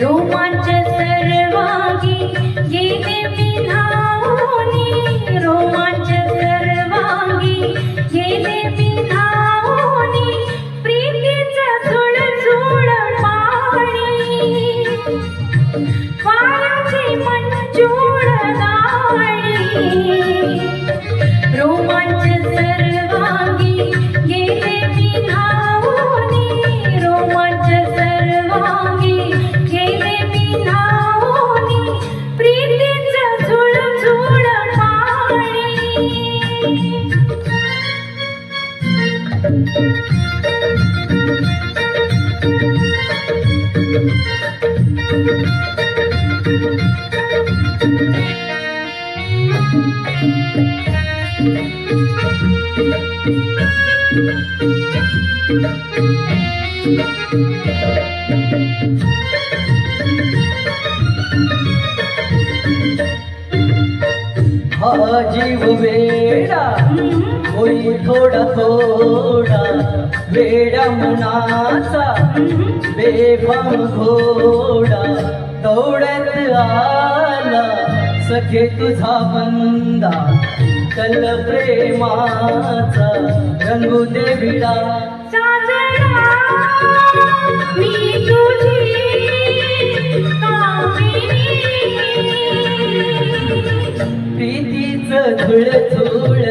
रोमांच सर्वांगी गेले बिनावनी, रोमांच सर्वांगी गेले बिनावनी, प्रीतीचं झुळझुळ पाणी, वाऱ्याची मंजूळ गाणी, रोमांच सर्वांगी गेले बिनावनी, रोमांच सर्वांगी गेले बिनावनी, प्रीतीचं झुळझुळ पाणी. हा जीव वेडा होई थोडा थोडा, वेडा मनाचा बेफाम घोडा, दौडत आला सखे तुझा बंदा, कल प्रेमाचा रंगू दे विडा. साजना मी तुझी कामिनी, प्रीतीचं झुळझुळ